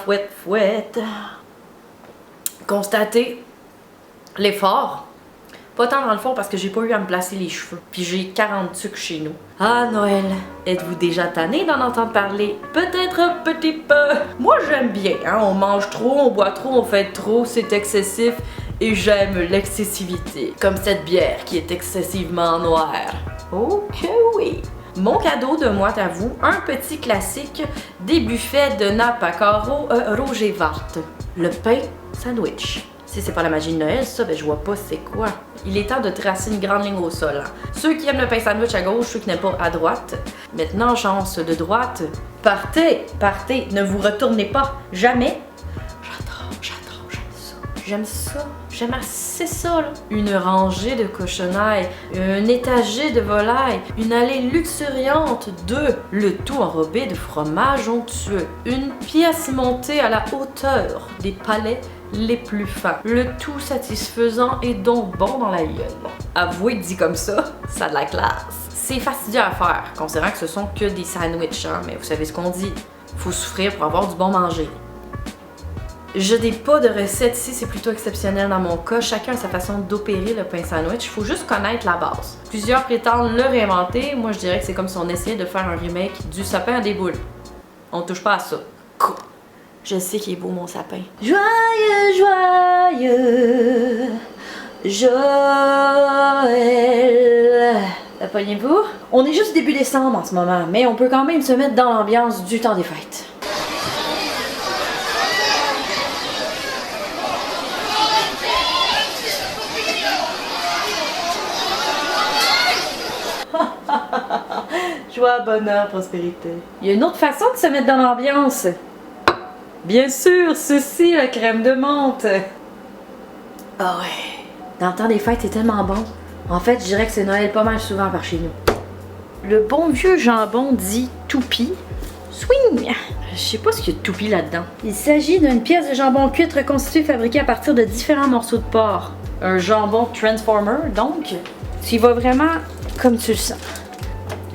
Fouette, fouette. Constatez l'effort. Pas tant dans le fond parce que j'ai pas eu à me placer les cheveux. Puis j'ai 40 sucres chez nous. Ah Noël, êtes-vous déjà tanné d'en entendre parler? Peut-être un petit peu. Moi j'aime bien, hein? On mange trop, on boit trop, on fait trop, c'est excessif. Et j'aime l'excessivité. Comme cette bière qui est excessivement noire. Ok oui. Mon cadeau de moi à vous, un petit classique des buffets de nappe à carreaux Roger Vart. Le pain sandwich. Si c'est pas la magie de Noël, ça, ben je vois pas c'est quoi. Il est temps de tracer une grande ligne au sol. Hein. Ceux qui aiment le pain sandwich à gauche, ceux qui n'aiment pas à droite. Maintenant, chance de droite. Partez, partez, ne vous retournez pas, jamais. J'aime ça. J'aime assez ça, là. Une rangée de cochonailles, un étagé de volailles, une allée luxuriante de le tout enrobé de fromage onctueux, une pièce montée à la hauteur des palais les plus fins, le tout satisfaisant et donc bon dans la gueule. Avouez que dit comme ça, ça a de la classe. C'est fastidieux à faire, considérant que ce sont que des sandwichs, hein, mais vous savez ce qu'on dit, faut souffrir pour avoir du bon manger. Je n'ai pas de recette ici, c'est plutôt exceptionnel dans mon cas. Chacun a sa façon d'opérer le pain sandwich. Il faut juste connaître la base. Plusieurs prétendent le réinventer. Moi, je dirais que c'est comme si on essayait de faire un remake du sapin à des boules. On touche pas à ça. Je sais qu'il est beau, mon sapin. Joyeux, joyeux, Joël. Apprenez-vous? On est juste début décembre en ce moment, mais on peut quand même se mettre dans l'ambiance du temps des fêtes. Joie, bonheur, prospérité. Il y a une autre façon de se mettre dans l'ambiance. Bien sûr, ceci, la crème de menthe. Ah ouais. Dans le temps des fêtes, c'est tellement bon. En fait, je dirais que c'est Noël pas mal souvent par chez nous. Le bon vieux jambon dit toupie. Swing! Je sais pas ce qu'il y a de toupie là-dedans. Il s'agit d'une pièce de jambon cuite reconstituée fabriquée à partir de différents morceaux de porc. Un jambon transformer, donc. Tu y vas vraiment comme tu le sens.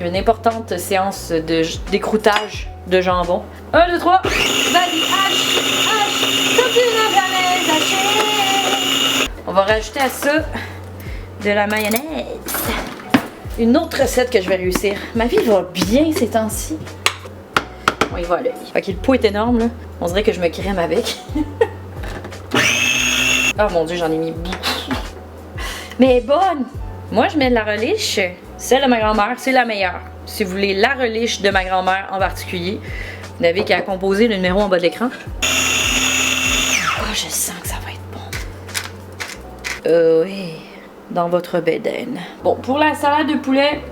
Une importante séance d'écroutage de jambon. 1, 2, 3. Vas-y, hache, comme une mayonnaise hachée. On va rajouter à ça de la mayonnaise. Une autre recette que je vais réussir. Ma vie va bien ces temps-ci. On y va là. Ok, le pot est énorme là. On dirait que je me crème avec. Oh mon dieu, j'en ai mis beaucoup. Mais elle est bonne. Moi, je mets de la relish. Celle de ma grand-mère, c'est la meilleure. Si vous voulez la relish de ma grand-mère en particulier, vous n'avez qu'à composer le numéro en bas de l'écran. Oh, je sens que ça va être bon. Oui, dans votre bédaine. Bon, pour la salade de poulet,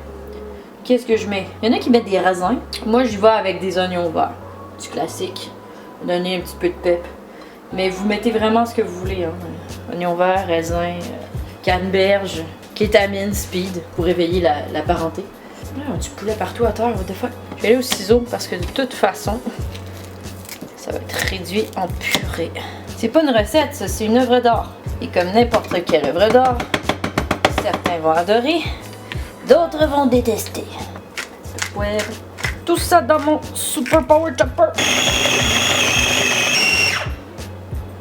qu'est-ce que je mets? Il y en a qui mettent des raisins. Moi, j'y vais avec des oignons verts. Du classique. Donner un petit peu de pep. Mais vous mettez vraiment ce que vous voulez. Hein. Oignons verts, raisins, canneberge. Kétamine, speed, pour réveiller la parenté. Ah, du poulet partout à terre, what the fuck. Je vais aller au ciseau parce que de toute façon, ça va être réduit en purée. C'est pas une recette, ça, c'est une œuvre d'art. Et comme n'importe quelle œuvre d'art, certains vont adorer, d'autres vont détester. Ouais, tout ça dans mon super power chopper.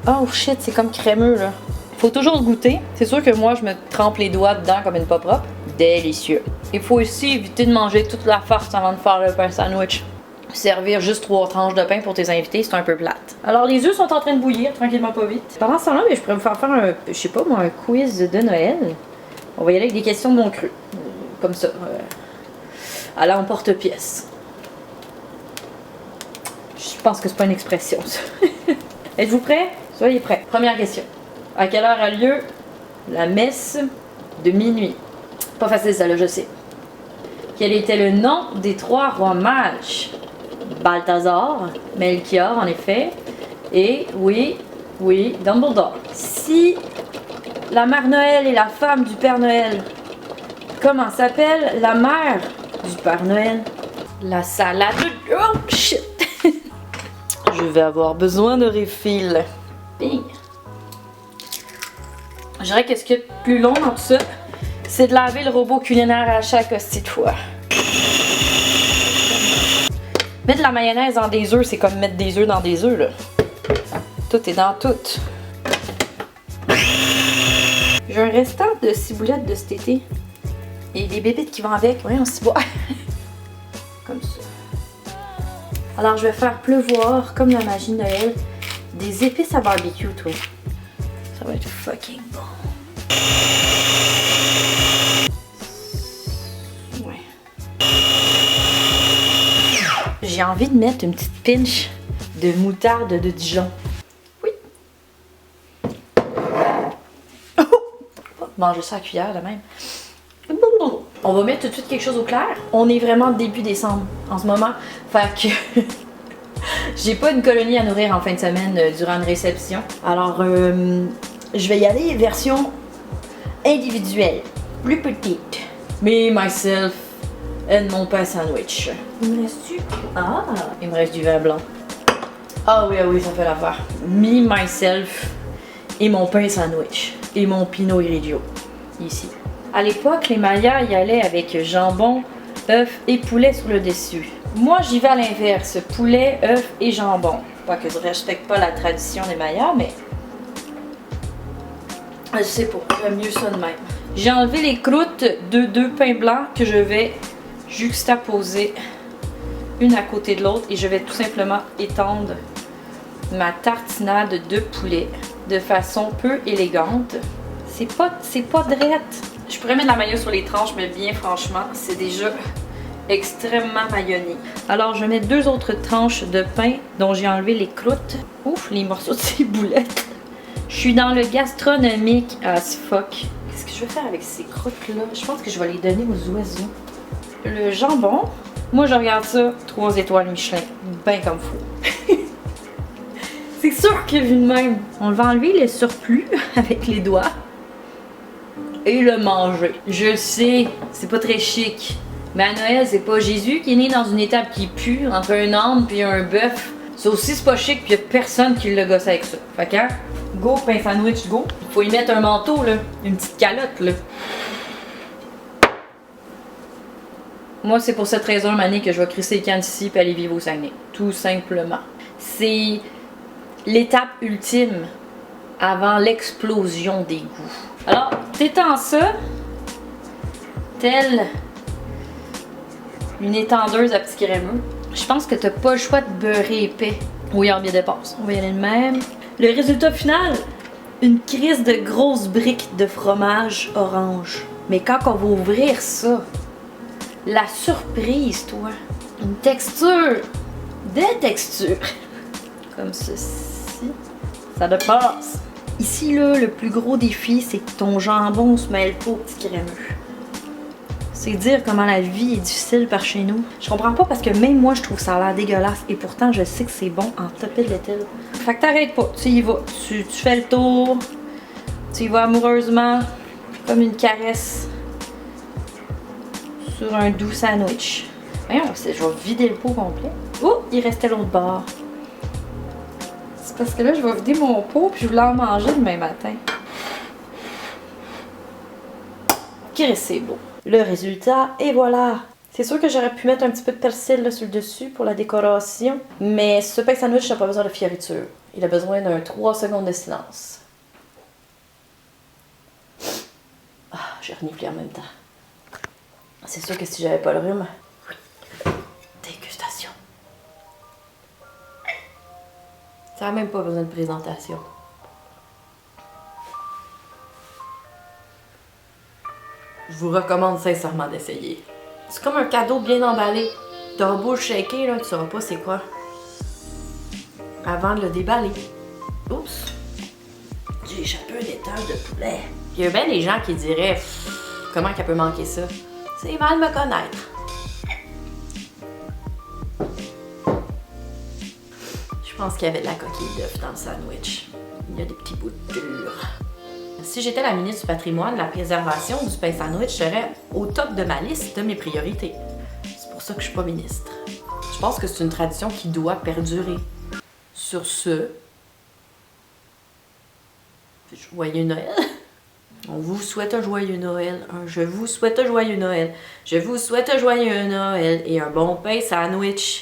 Oh shit, c'est comme crémeux là. Faut toujours goûter. C'est sûr que moi, je me trempe les doigts dedans comme une pas propre. Délicieux. Il faut aussi éviter de manger toute la farce avant de faire le pain sandwich. Servir juste 3 tranches de pain pour tes invités, c'est un peu plate. Alors, les œufs sont en train de bouillir, tranquillement pas vite. Pendant ce temps-là, je pourrais vous faire un, je sais pas moi, un quiz de Noël. On va y aller avec des questions non crues. Comme ça. À l'emporte-pièce. Je pense que c'est pas une expression, ça. Êtes-vous prêts? Soyez prêts. Première question. À quelle heure a lieu la messe de minuit? Pas facile ça là, je sais. Quel était le nom des 3 rois mages? Balthazar, Melchior en effet, et oui, Dumbledore. Si la mère Noël est la femme du Père Noël, comment s'appelle la mère du Père Noël? La salade. Oh shit! Je vais avoir besoin de refill. Bing! Je dirais que ce qui est le plus long dans tout ça, c'est de laver le robot culinaire à chaque hostie de fois. Mettre de la mayonnaise dans des œufs, c'est comme mettre des œufs dans des œufs, là. Tout est dans tout. J'ai un restant de ciboulette de cet été. Et des bébites qui vont avec. Voyons, ciboire. Comme ça. Alors, je vais faire pleuvoir, comme la magie de Noël, des épices à barbecue, toi. Ça va être fucking bon. Ouais. J'ai envie de mettre une petite pinche de moutarde de Dijon. Oui. Manger ça à la cuillère, là même. On va mettre tout de suite quelque chose au clair. On est vraiment début décembre en ce moment. Fait que j'ai pas une colonie à nourrir en fin de semaine durant une réception. Alors, je vais y aller version individuelle, plus petite. Me, myself and mon pain sandwich. Il me reste-tu? Ah! Il me reste du vin blanc. Ah oui, ah oui, ça fait l'affaire. Me, myself et mon pain sandwich. Et mon Pinot Grigio. Ici. À l'époque, les Mayas y allaient avec jambon, œuf et poulet sur le dessus. Moi, j'y vais à l'inverse. Poulet, œuf et jambon. Pas que je respecte pas la tradition des Mayas, mais je sais pas, j'aime mieux ça de même. J'ai enlevé les croûtes de 2 pains blancs que je vais juxtaposer une à côté de l'autre et je vais tout simplement étendre ma tartinade de poulet de façon peu élégante. C'est pas drette. Je pourrais mettre de la mayo sur les tranches, mais bien franchement, c'est déjà extrêmement mayonné. Alors, je mets 2 autres tranches de pain dont j'ai enlevé les croûtes. Ouf, les morceaux de ciboulettes. Je suis dans le gastronomique as fuck. Qu'est-ce que je vais faire avec ces croûtes-là? Je pense que je vais les donner aux oiseaux. Le jambon, moi je regarde ça, 3 étoiles Michelin, ben comme fou. C'est sûr que vu de même, on va enlever le surplus avec les doigts et le manger. Je le sais, c'est pas très chic, mais à Noël, c'est pas Jésus qui est né dans une étape qui pue entre un âne puis un bœuf. Ça aussi, c'est pas chic puis y a personne qui le gosse avec ça. Fait que, go, pain sandwich, go. Faut y mettre un manteau, là, une petite calotte, là. Moi, c'est pour cette raison, Mané, que je vais crisser les cannes ici et aller vivre au Saguenay. Tout simplement. C'est l'étape ultime avant l'explosion des goûts. Alors, t'étends ça, telle une étendeuse à petits crémeux. Je pense que t'as pas le choix de beurrer épais. Oui, en bien dépasse. On va y aller de même. Le résultat final, une crise de grosses briques de fromage orange. Mais quand on va ouvrir ça, la surprise, toi. Une texture. Des textures. Comme ceci. Ça dépasse. Ici, là, le plus gros défi, c'est que ton jambon se mêle pas au petit crémeux. C'est dire comment la vie est difficile par chez nous. Je comprends pas parce que même moi, je trouve ça a l'air dégueulasse. Et pourtant, je sais que c'est bon en topé de l'étel. Fait que t'arrêtes pas. Tu y vas. Tu fais le tour. Tu y vas amoureusement. Comme une caresse. Sur un doux sandwich. Voyons, je vais vider le pot complet. Oh, il restait l'autre bord. C'est parce que là, je vais vider mon pot puis je voulais en manger demain matin. Qu'est-ce que c'est beau. Le résultat, et voilà. C'est sûr que j'aurais pu mettre un petit peu de persil là, sur le dessus pour la décoration. Mais ce pain sandwich n'a pas besoin de fioriture. Il a besoin d'un 3 secondes de silence. Ah, j'ai reniflé en même temps. C'est sûr que si j'avais pas le rhume... Dégustation. Ça n'a même pas besoin de présentation. Je vous recommande sincèrement d'essayer. C'est comme un cadeau bien emballé. T'as beau le shaker, là, tu sauras pas c'est quoi. Avant de le déballer. Oups. J'ai échappé un étage de poulet. Il y a bien des gens qui diraient comment qu'elle peut manquer ça. C'est mal me connaître. Je pense qu'il y avait de la coquille d'œuf dans le sandwich. Il y a des petits bouts de dur. Si j'étais la ministre du patrimoine, la préservation du pain sandwich serait au top de ma liste de mes priorités. C'est pour ça que je suis pas ministre. Je pense que c'est une tradition qui doit perdurer. Sur ce, joyeux Noël. On vous souhaite un joyeux Noël. Je vous souhaite un joyeux Noël. Je vous souhaite un joyeux Noël et un bon pain sandwich.